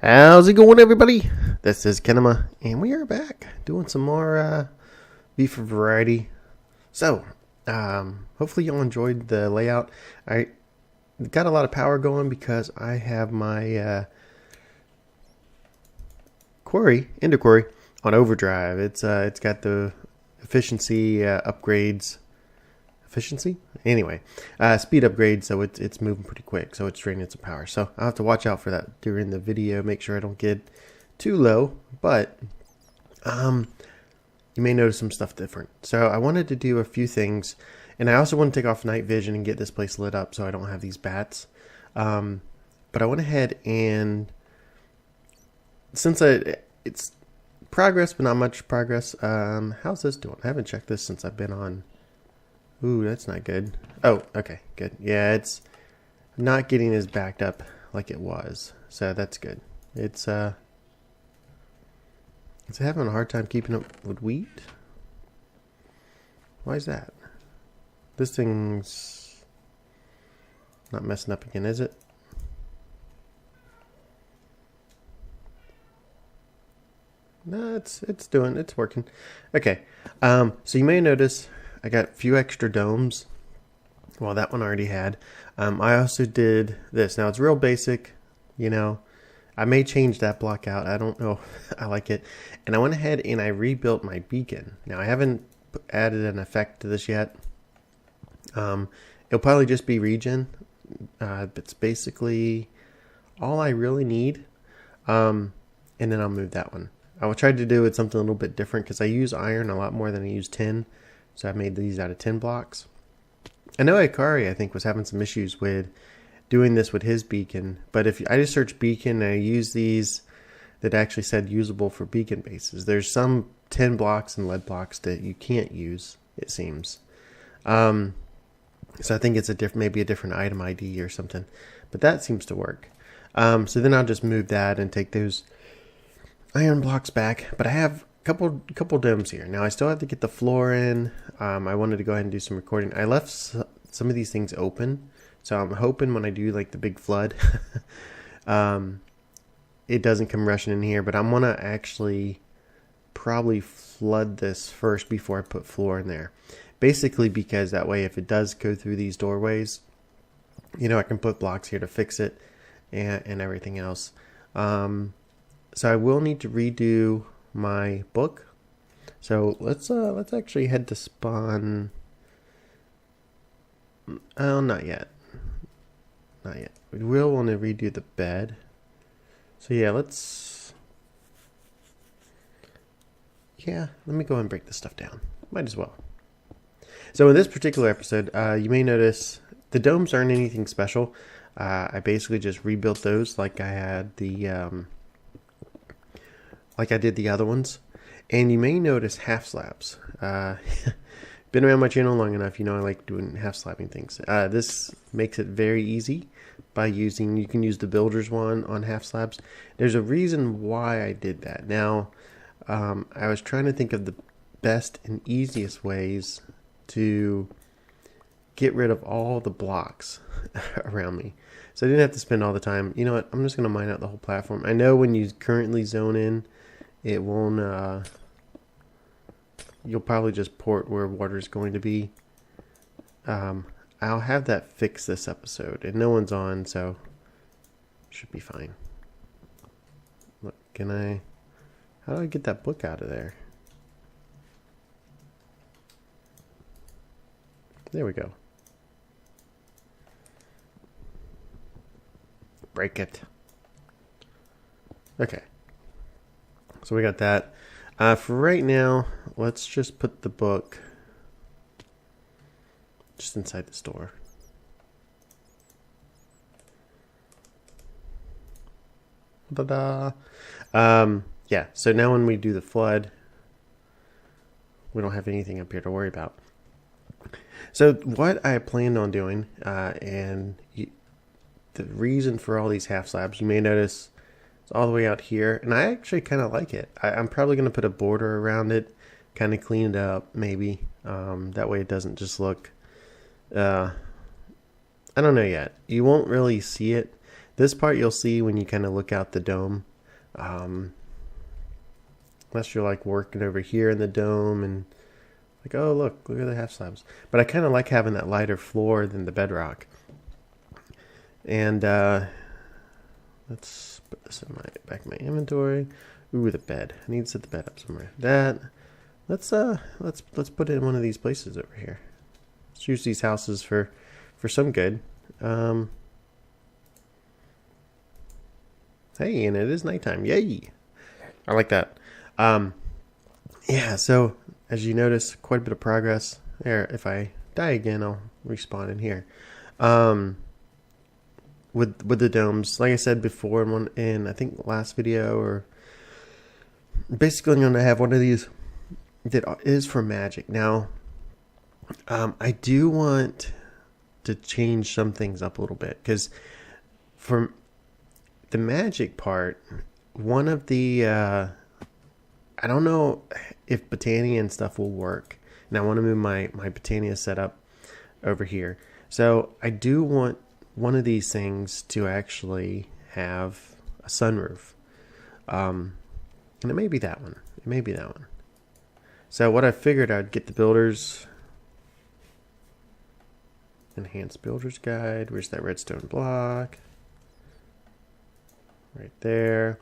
How's it going, everybody? This is Kenema, and we are back doing some more V4Variety. So, hopefully y'all enjoyed the layout. I got a lot of power going because I have my Ender Quarry on overdrive. It's got the efficiency upgrades. Anyway, speed upgrade, so it's moving pretty quick, so it's draining some power. So I'll have to watch out for that during the video, make sure I don't get too low, but you may notice some stuff different. So I wanted to do a few things, and I also want to take off night vision and get this place lit up so I don't have these bats. But I went ahead and, since it's progress, but not much progress, how's this doing? I haven't checked this since I've been on. Ooh, that's not good. Oh, okay, good. Yeah, it's not getting as backed up like it was, so that's good. It's having a hard time keeping up with wheat. Why is that? This thing's not messing up again, is it? No, it's working. Okay, so you may notice I got a few extra domes. Well, that one I already had. I also did this. Now, it's real basic, you know. I may change that block out. I don't know. I like it. And I went ahead and I rebuilt my beacon. Now, I haven't added an effect to this yet. It'll probably just be regen. It's basically all I really need. And then I'll move that one. I will try to do it something a little bit different because I use iron a lot more than I use tin. So I made these out of 10 blocks. I know Ikari, I think, was having some issues with doing this with his beacon. But if I just search beacon and I use these that actually said usable for beacon bases, there's some 10 blocks and lead blocks that you can't use, it seems. So I think it's maybe a different item ID or something. But that seems to work. So then I'll just move that and take those iron blocks back. But I have couple domes here. Now I still have to get the floor in. I wanted to go ahead and do some recording. I left some of these things open, so I'm hoping when I do like the big flood, it doesn't come rushing in here. But I'm gonna actually probably flood this first before I put floor in there. Basically because that way, if it does go through these doorways, you know, I can put blocks here to fix it and everything else. So I will need to redo my book. So let's actually head to spawn. Oh, not yet. We will want to redo the bed. So yeah, let me go and break this stuff down. Might as well. So in this particular episode, you may notice the domes aren't anything special. I basically just rebuilt those like I had the like I did the other ones. And you may notice half slabs. Been around my channel long enough, you know I like doing half slabbing things. This makes it very easy by you can use the builder's one on half slabs. There's a reason why I did that. Now, I was trying to think of the best and easiest ways to get rid of all the blocks around me. So I didn't have to spend all the time. You know what? I'm just going to mine out the whole platform. I know when you currently zone in, it won't, you'll probably just port where water is going to be. I'll have that fixed this episode, and no one's on, so should be fine. Look, how do I get that book out of there? There we go. Break it. Okay. So we got that. For right now, let's just put the book just inside the store. Ta-da! Yeah, so now when we do the flood, we don't have anything up here to worry about. So what I planned on doing, the reason for all these half slabs, you may notice all the way out here, and I actually kind of like it. I'm probably going to put a border around it, kind of clean it up maybe. That way it doesn't just look I don't know yet. You won't really see it. This part you'll see when you kind of look out the dome, Unless you're like working over here in the dome and like, oh, look at the half slabs. But I kind of like having that lighter floor than the bedrock. And let's put this in back in my inventory. Ooh, the bed. I need to set the bed up somewhere. Let's put it in one of these places over here. Let's use these houses for some good. Hey, and it is nighttime. Yay! I like that. Yeah, so as you notice, quite a bit of progress there. If I die again, I'll respawn in here. With the domes, like I said before in I think last video, or basically I'm going to have one of these that is for magic. Now, I do want to change some things up a little bit, because for the magic part, one of the I don't know if Botania and stuff will work, and I want to move my Botania setup over here. So I do want one of these things to actually have a sunroof, and it may be that one. It may be that one. So what I figured, I'd get the builders, enhanced builder's guide. Where's that redstone block? Right there.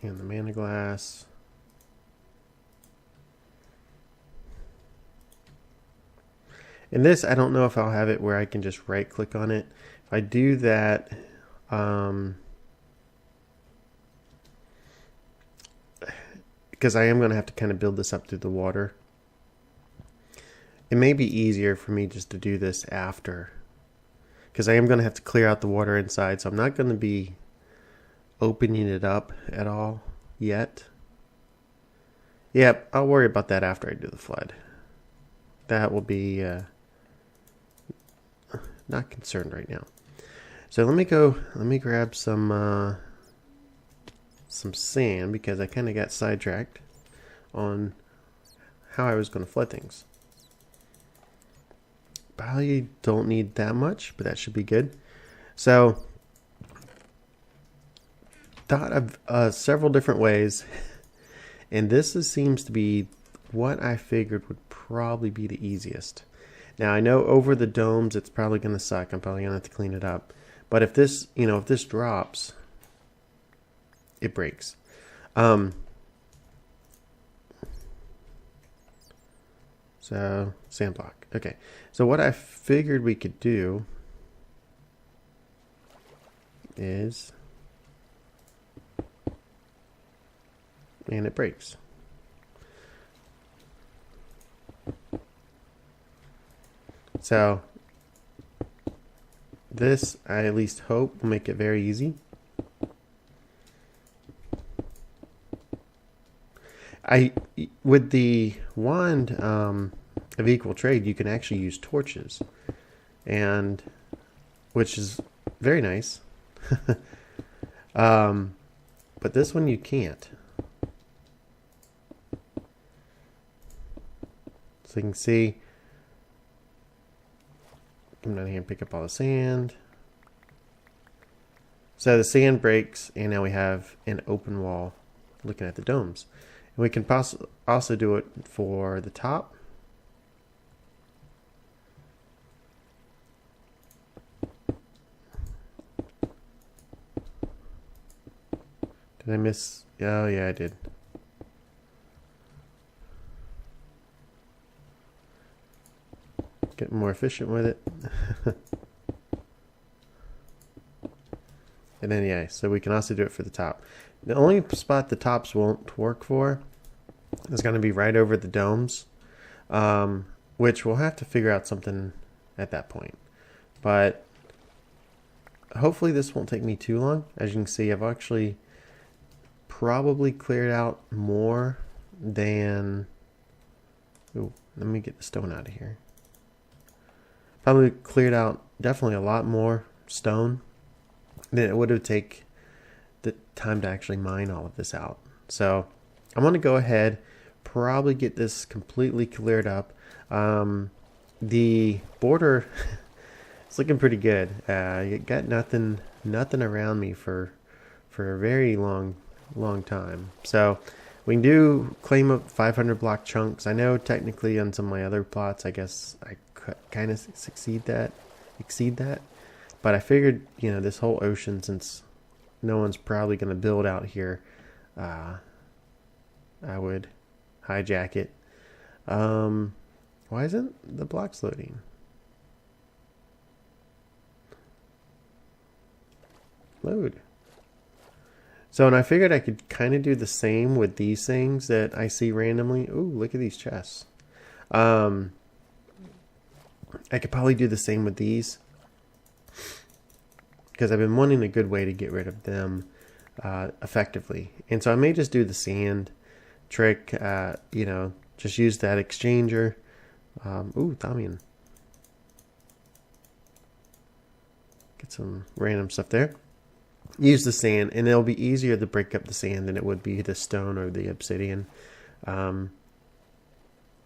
And the mana glass. And this, I don't know if I'll have it where I can just right click on it. If I do that, because I am going to have to kind of build this up through the water. It may be easier for me just to do this after, because I am going to have to clear out the water inside, so I'm not going to be opening it up at all yet. Yep, I'll worry about that after I do the flood. That will be not concerned right now. So let me grab some sand, because I kind of got sidetracked on how I was going to flood things. Probably don't need that much, but that should be good. So thought of several different ways, and this seems to be what I figured would probably be the easiest. Now I know over the domes it's probably going to suck. I'm probably going to have to clean it up. But if this, if this drops, it breaks. So sand block. Okay. So what I figured we could do is, and it breaks. So this, I at least hope, will make it very easy. With the wand of equal trade, you can actually use torches, and which is very nice. But this one you can't. So you can see, come down here and pick up all the sand. So the sand breaks, and now we have an open wall looking at the domes. And we can also do it for the top. Did I miss? Oh yeah, I did. Get more efficient with it. And then yeah, so we can also do it for the top. The only spot the tops won't work for is going to be right over the domes, which we'll have to figure out something at that point. But hopefully this won't take me too long. As you can see, I've actually probably cleared out more than... Ooh, let me get the stone out of here. Probably cleared out definitely a lot more stone than it would have taken the time to actually mine all of this out. So I'm going to go ahead, probably get this completely cleared up. The border It's looking pretty good. You got nothing around me for a very long time. So we can do claim up 500 block chunks. I know technically on some of my other plots, I guess I could kind of exceed that. But I figured, this whole ocean, since no one's probably going to build out here, I would hijack it. Why isn't the blocks loading? Load. So, and I figured I could kind of do the same with these things that I see randomly. Ooh, look at these chests. I could probably do the same with these, because I've been wanting a good way to get rid of them effectively. And so I may just do the sand trick, just use that exchanger. Ooh, Thamian. Get some random stuff there. Use the sand, and it'll be easier to break up the sand than it would be the stone or the obsidian.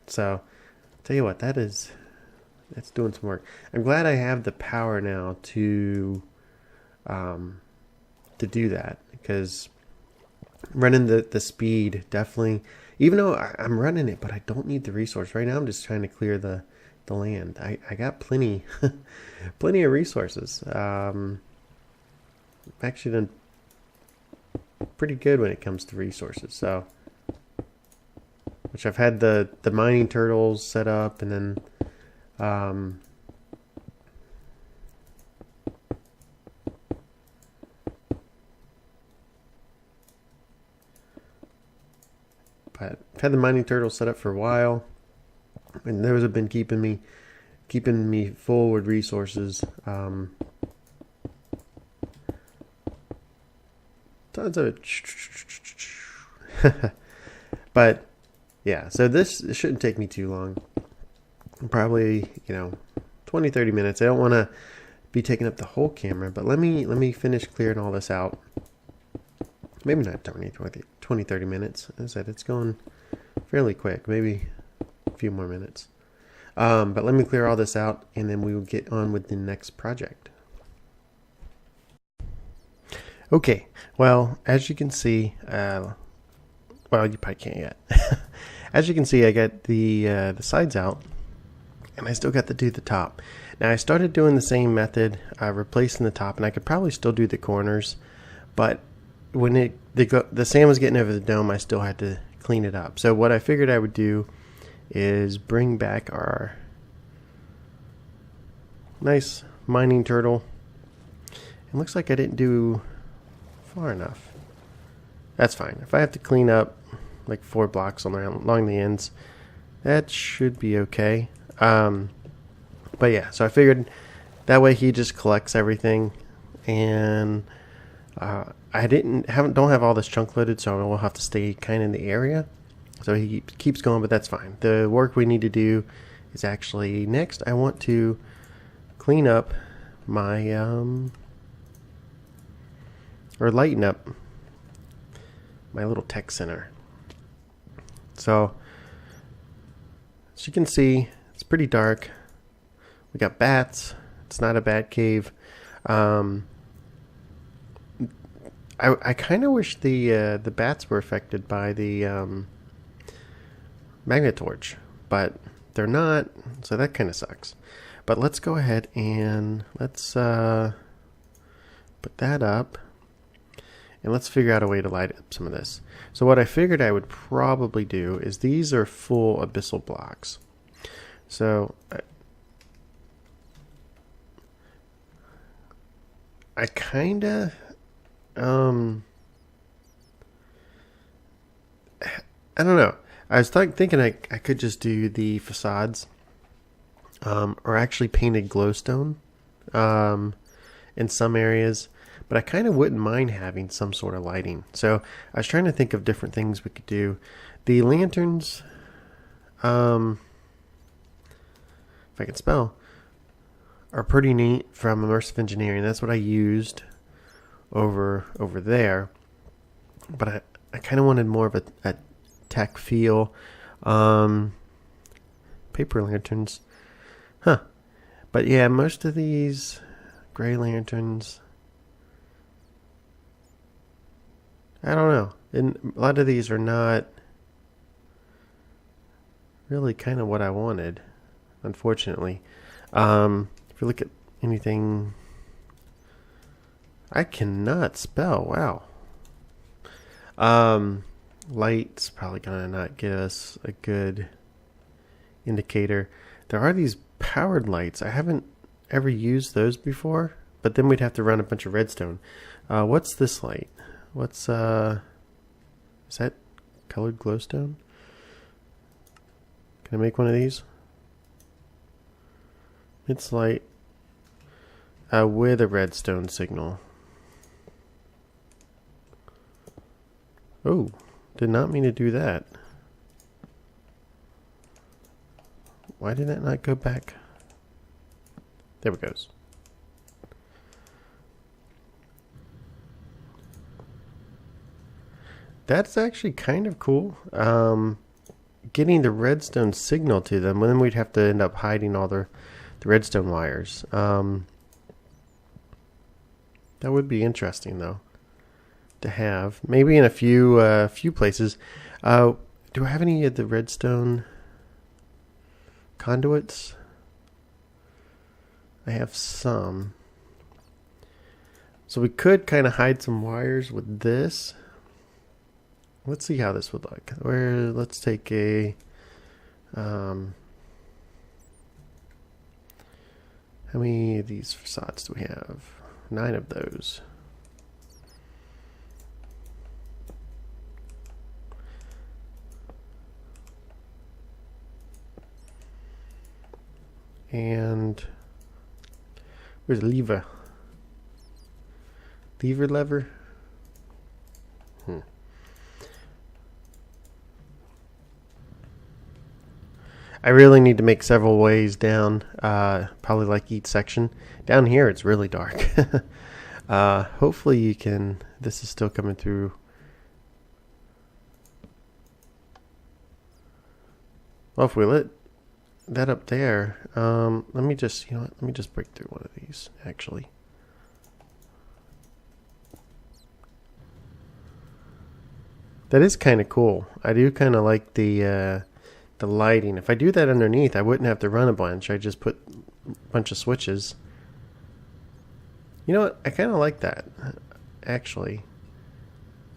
So, tell you what, that's doing some work. I'm glad I have the power now to do that, because running the speed definitely, even though I'm running it, but I don't need the resource right now. I'm just trying to clear the land. I got plenty of resources. I've actually done pretty good when it comes to resources. So, which I've had the mining turtles set up, and then but I've had the mining turtles set up for a while, and those have been keeping me full with resources. Tons of it. But yeah, so this shouldn't take me too long. Probably 20-30 minutes. I don't want to be taking up the whole camera, but let me finish clearing all this out. Maybe not 20-30 minutes. As I said, it's going fairly quick. Maybe a few more minutes. But let me clear all this out, and then we will get on with the next project. Okay, well, as you can see, well, you probably can't yet. As you can see, I got the sides out, and I still got to do the top. Now, I started doing the same method, replacing the top, and I could probably still do the corners, but when the sand was getting over the dome, I still had to clean it up. So what I figured I would do is bring back our nice mining turtle. It looks like I didn't do far enough. That's fine. If I have to clean up like 4 blocks along the ends, that should be okay. But yeah, so I figured that way he just collects everything, and I don't have all this chunk loaded, so I will have to stay kind of in the area. So he keeps going, but that's fine. The work we need to do is actually next. I want to clean up my or lighten up my little tech center. So as you can see, it's pretty dark. We got bats. It's not a bat cave. I kind of wish the bats were affected by the magnet torch, but they're not, so that kind of sucks. But let's go ahead and let's put that up, and let's figure out a way to light up some of this. So what I figured I would probably do is, these are full abyssal blocks. So I kind of I don't know. I was thinking I could just do the facades, or actually painted glowstone in some areas, but I kind of wouldn't mind having some sort of lighting. So I was trying to think of different things we could do. The lanterns, if I can spell, are pretty neat from Immersive Engineering. That's what I used over there, but I kind of wanted more of a tech feel. Paper lanterns, But yeah, most of these gray lanterns, I don't know. And a lot of these are not really kind of what I wanted, unfortunately. If you look at anything, I cannot spell. Wow. Light's probably gonna not give us a good indicator. There are these powered lights. I haven't ever used those before, but then we'd have to run a bunch of redstone. What's this light? What's is that colored glowstone? Can I make one of these? It's light with a redstone signal. Oh, did not mean to do that. Why did that not go back? There it goes. That's actually kind of cool. Getting the redstone signal to them, and then we'd have to end up hiding all the redstone wires. That would be interesting, though, to have. Maybe in a few places. Do I have any of the redstone conduits? I have some. So we could kind of hide some wires with this. Let's see how this would look. Let's take a how many of these facades do we have? 9 of those. And where's the lever? Lever? I really need to make several ways down, probably like each section. Down here it's really dark. Hopefully you can, this is still coming through. Well, if we lit that up there, let me just, you know what, let me just break through one of these, actually. That is kind of cool. I do kind of like the lighting. If I do that underneath, I wouldn't have to run a bunch. I just put a bunch of switches. You know what? I kind of like that, actually.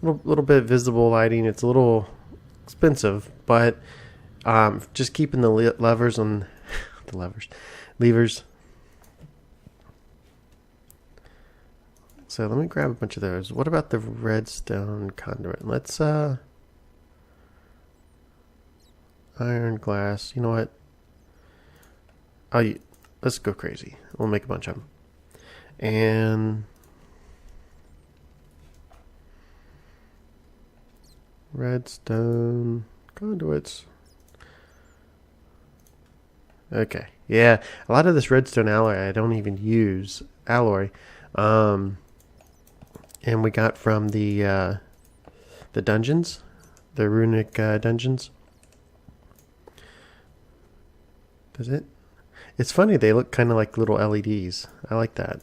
Little bit of visible lighting. It's a little expensive, but just keeping the levers on the levers. So let me grab a bunch of those. What about the redstone conduit? Let's iron, glass. You know what? Let's go crazy. We'll make a bunch of them. And redstone conduits. Okay. Yeah, a lot of this redstone alloy I don't even use. And we got from the dungeons, the runic dungeons. Does it? It's funny, they look kind of like little LEDs. I like that.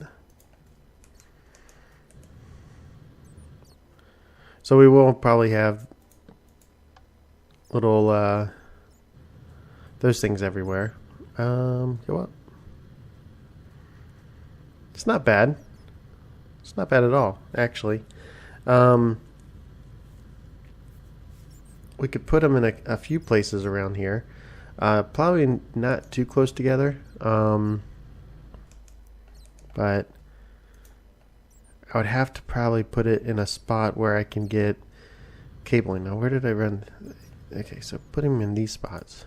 So we will probably have little those things everywhere. Go up. It's not bad. It's not bad at all, actually. We could put them in a few places around here. Probably not too close together, but I would have to probably put it in a spot where I can get cabling. Now, where did I run? Okay, so put them in these spots.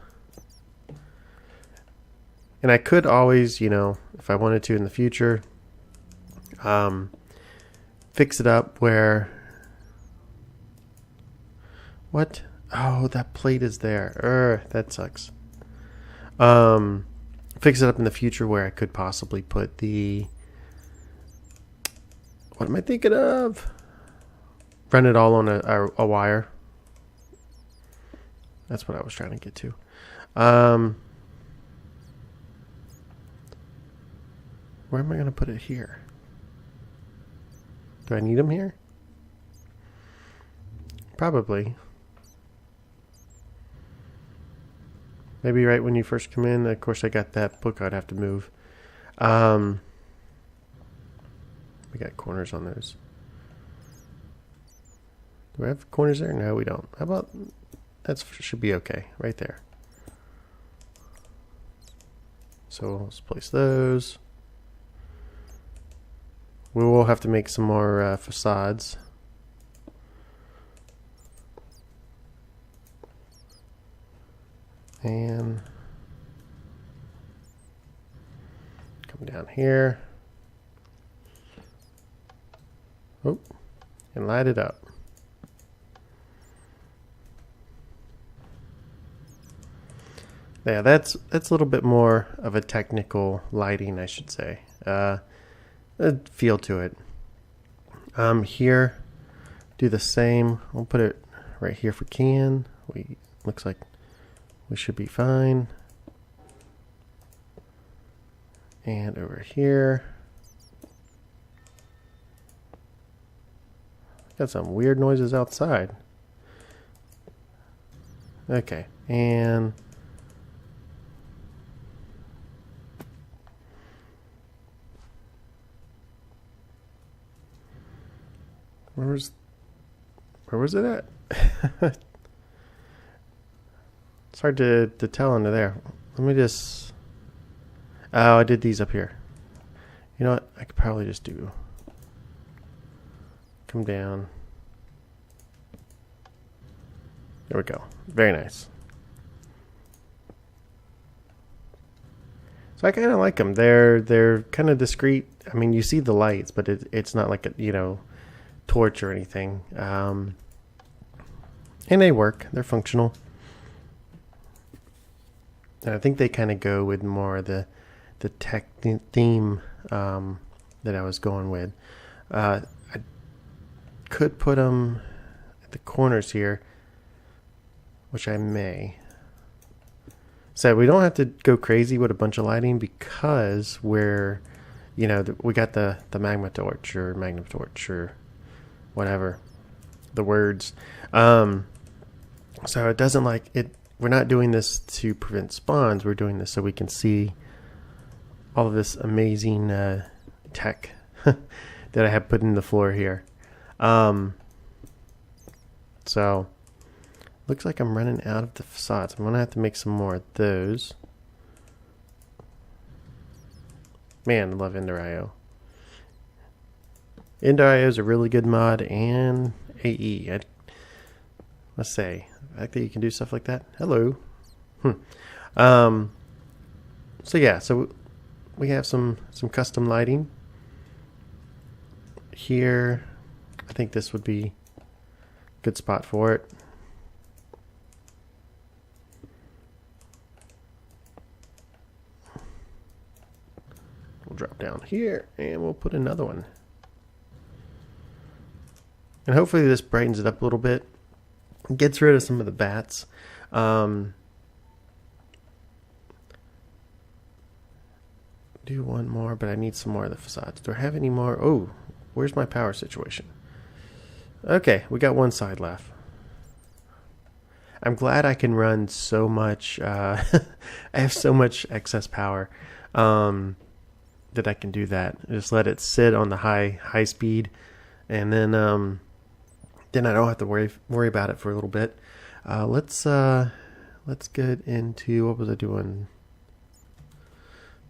And I could always, you know, if I wanted to in the future, fix it up where... What? Oh, that plate is there. That sucks. Fix it up in the future where I could possibly put the... What am I thinking of? Run it all on a wire. That's what I was trying to get to. Where am I going to put it here? Do I need them here? Probably. Maybe right when you first come in. Of course, I got that book I'd have to move. We got corners on those. Do we have corners there? No, we don't. How about... That should be okay. Right there. So let's place those. We will have to make some more facades. And come down here. Oh, and light it up. Yeah, that's a little bit more of a technical lighting, I should say. A feel to it. Here, do the same. We'll put it right here for can. Looks like we should be fine. And over here. Got some weird noises outside. Okay, and where was it at? It's hard to tell under there. Let me just... Oh, I did these up here. You know what? I could probably just do... Come down. There we go. Very nice. So I kind of like them. They're kind of discreet. I mean, you see the lights, but it's not like a, you know, torch or anything. And they work. They're functional. And I think they kind of go with more the tech theme that I was going with. I could put them at the corners here, which I may. So we don't have to go crazy with a bunch of lighting because we're, you know, we got the magma torch or whatever, the words. So it doesn't like it. We're not doing this to prevent spawns. We're doing this so we can see all of this amazing tech that I have put in the floor here. So looks like I'm running out of the facades. I'm gonna have to make some more of those. Man, I love Ender.io. Ender.io is a really good mod, and AE. I must say, the fact that you can do stuff like that. Hello. So yeah, so we have some custom lighting here. I think this would be a good spot for it. We'll drop down here and we'll put another one. And hopefully this brightens it up a little bit. Gets rid of some of the bats. Do one more, but I need some more of the facades. Do I have any more? Oh, where's my power situation? Okay, we got one side left. I'm glad I can run so much. I have so much excess power that I can do that. Just let it sit on the high speed, and then I don't have to worry about it for a little bit. Let's get into, what was I doing?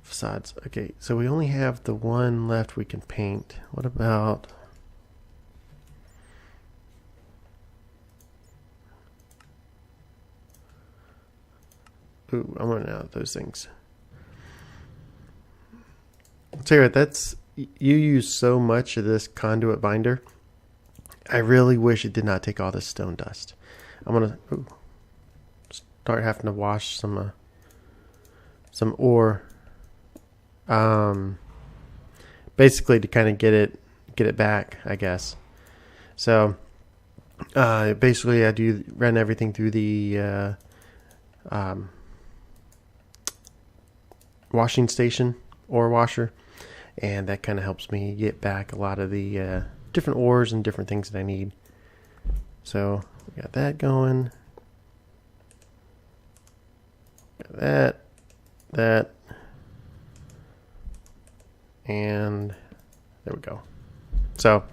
Facades. Okay, so we only have the one left we can paint. What about... Ooh, I'm running out of those things. I'll tell you what, you use so much of this conduit binder. I really wish it did not take all this stone dust. I'm gonna start having to wash some ore, basically to kind of get it back, I guess. So basically, I do run everything through the washing station, ore washer, and that kind of helps me get back a lot of the different ores and different things that I need. So we got that going. Got that, and there we go. So,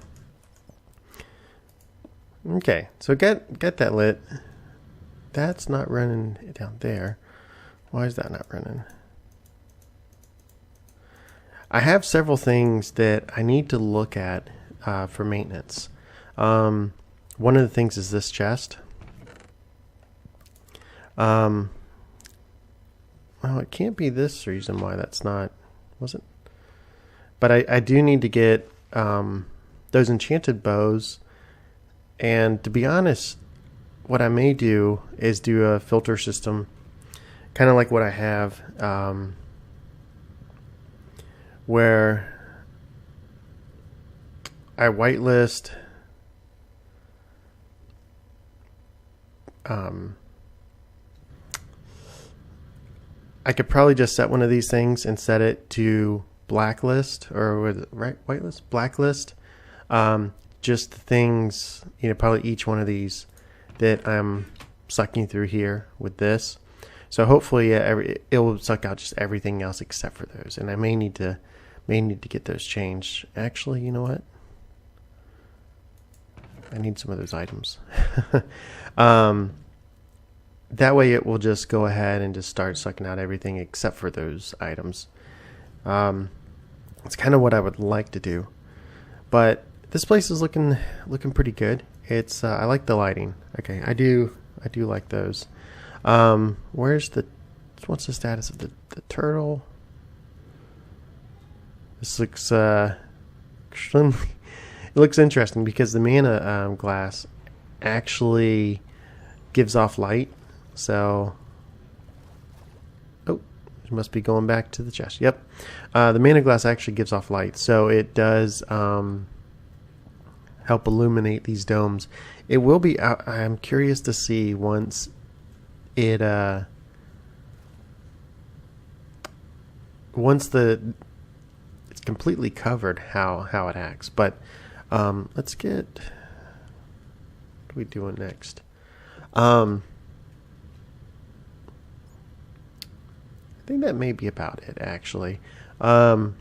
okay, so get that lit. That's not running down there. Why is that not running? I have several things that I need to look at for maintenance. One of the things is this chest. Well, it can't be this reason why that's not, was it? But I do need to get those enchanted bows. And to be honest, what I may do is do a filter system, kind of like what I have, where I whitelist I could probably just set one of these things and set it to blacklist, or was it right, whitelist, blacklist. Just the things, probably each one of these that I'm sucking through here with this. So hopefully it will suck out just everything else except for those. And I may need to get those changed. Actually, you know what? I need some of those items. That way it will just go ahead and just start sucking out everything except for those items. It's kind of what I would like to do. But this place is looking pretty good. It's I like the lighting. Okay, I do like those. What's the status of the turtle? This looks extremely, it looks interesting because the mana glass actually gives off light. So, it must be going back to the chest. Yep, the mana glass actually gives off light, so it does help illuminate these domes. It will be. I'm curious to see once it's completely covered how it acts. But let's get. What are we doing next? I think that may be about it, actually. We'll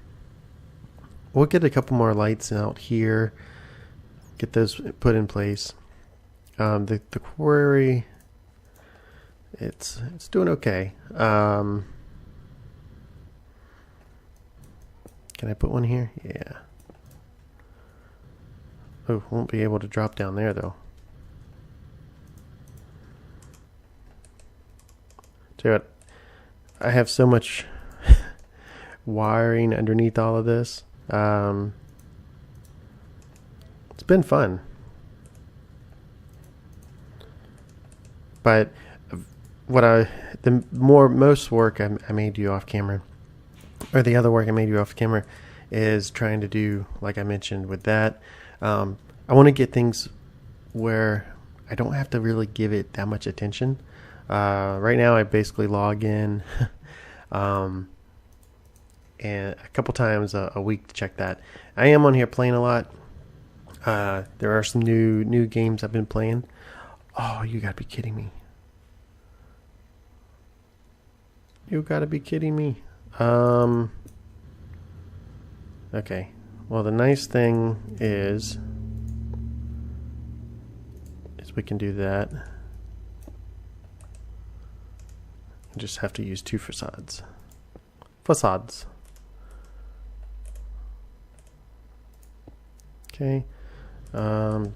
get a couple more lights out here. Get those put in place. The quarry, it's doing okay. Can I put one here? Yeah. Oh, won't be able to drop down there, though. Tell you what. I have so much wiring underneath all of this. It's been fun. But most work I may do off camera, or the other work I may do off camera, is trying to do, like I mentioned with that. I want to get things where I don't have to really give it that much attention. Right now I basically log in and a couple times a week to check that. I am on here playing a lot. There are some new games I've been playing. Oh, you gotta be kidding me. You gotta be kidding me. Okay. Well, the nice thing is we can do that. Just have to use 2 facades. Okay. And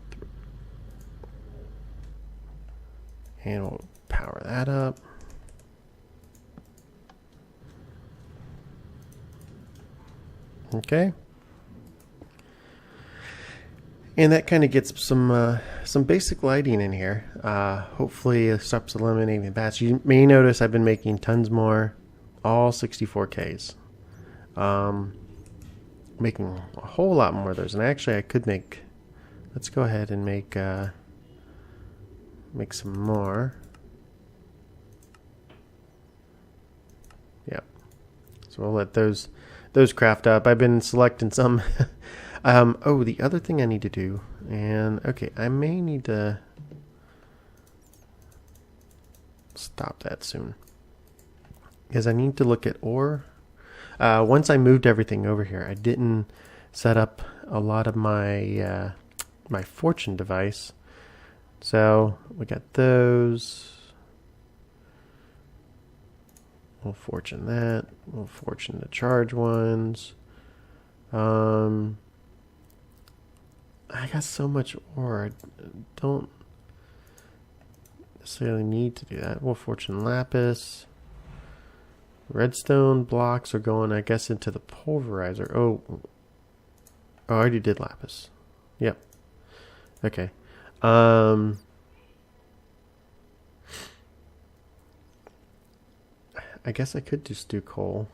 we'll power that up. Okay. And that kind of gets some basic lighting in here. Hopefully it stops eliminating bats. You may notice I've been making tons more, all 64Ks. Making a whole lot more of those. And actually I could make, let's go ahead and make some more. Yep. So we'll let those those craft up. I've been selecting some. Oh, the other thing I need to do, and okay, I may need to stop that soon because I need to look at ore. Once I moved everything over here, I didn't set up a lot of my my fortune device. So we got those. We'll fortune that. We'll fortune the charge ones. I got so much ore. I don't necessarily need to do that. We'll fortune lapis. Redstone blocks are going, I guess, into the pulverizer. Oh, I already did lapis. Yep. Okay. I guess I could just do coal.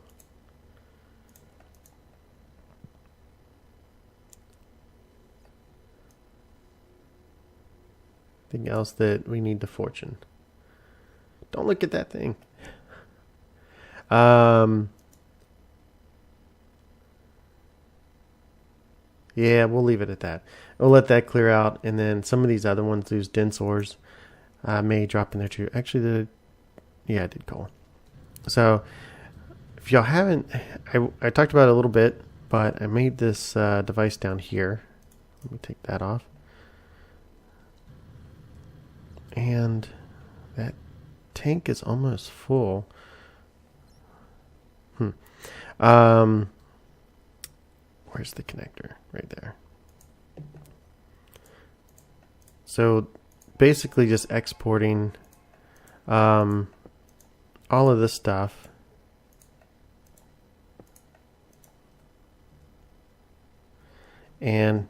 Anything else that we need to fortune? Don't look at that thing. Yeah, we'll leave it at that. We'll let that clear out, and then some of these other ones, these dense ores, may drop in there too. Actually, I did coal. So, if y'all haven't, I talked about it a little bit, but I made this device down here. Let me take that off. And that tank is almost full. Where's the connector? Right there. So basically just exporting all of this stuff. And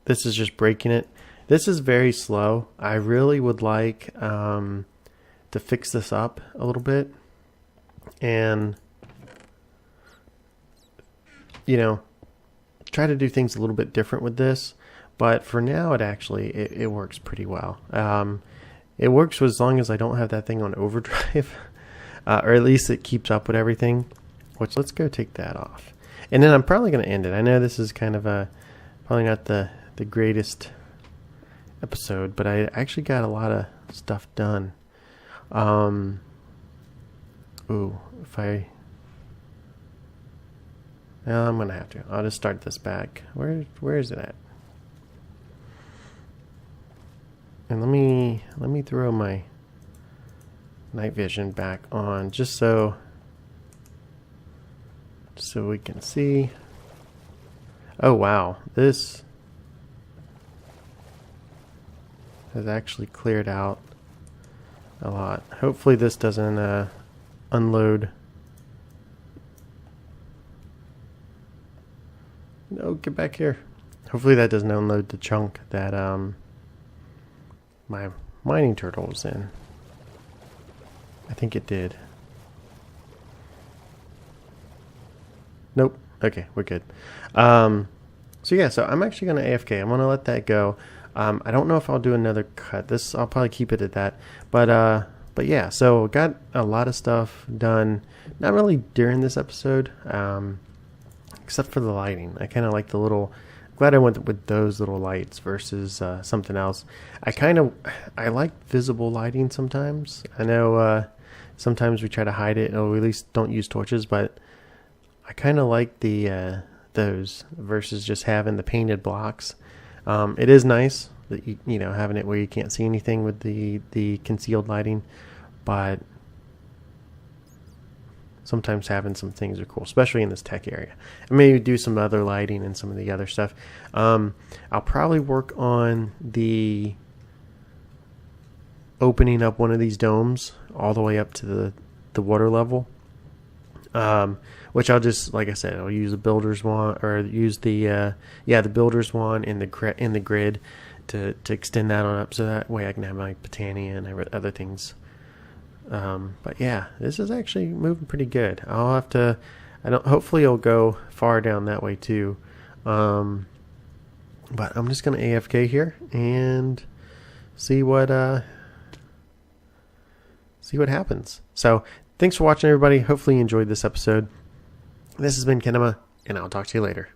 this is just breaking it. This is very slow. I really would like to fix this up a little bit and, you know, try to do things a little bit different with this. But for now, it works pretty well. It works as long as I don't have that thing on overdrive, or at least it keeps up with everything. Which, let's go take that off. And then I'm probably going to end it. I know this is kind of probably not the greatest episode, but I actually got a lot of stuff done. Ooh, I'm gonna have to. I'll just start this back. Where is it at? And let me throw my night vision back on just so we can see. Oh wow, this has actually cleared out a lot. Hopefully this doesn't unload. No, get back here. Hopefully that doesn't unload the chunk that my mining turtle was in. I think it did. Nope. Okay, we're good. So I'm actually going to AFK. I'm going to let that go. I don't know if I'll do another cut. I'll probably keep it at that. But yeah, so got a lot of stuff done. Not really during this episode, except for the lighting. I kind of like the little. Glad I went with those little lights versus something else. I like visible lighting sometimes. I know sometimes we try to hide it, or at least don't use torches, but I kind of like those versus just having the painted blocks. It is nice that you know having it where you can't see anything with the concealed lighting, but sometimes having some things are cool, especially in this tech area. And maybe do some other lighting and some of the other stuff. I'll probably work on the opening up one of these domes all the way up to the water level. Which I'll just, like I said, I'll use a builder's wand, or use the builder's wand in the grid to extend that on up, so that way I can have my Botania and other things. But yeah, this is actually moving pretty good. Hopefully it'll go far down that way too. But I'm just gonna AFK here and see what happens. So thanks for watching, everybody. Hopefully you enjoyed this episode. This has been Kinema, and I'll talk to you later.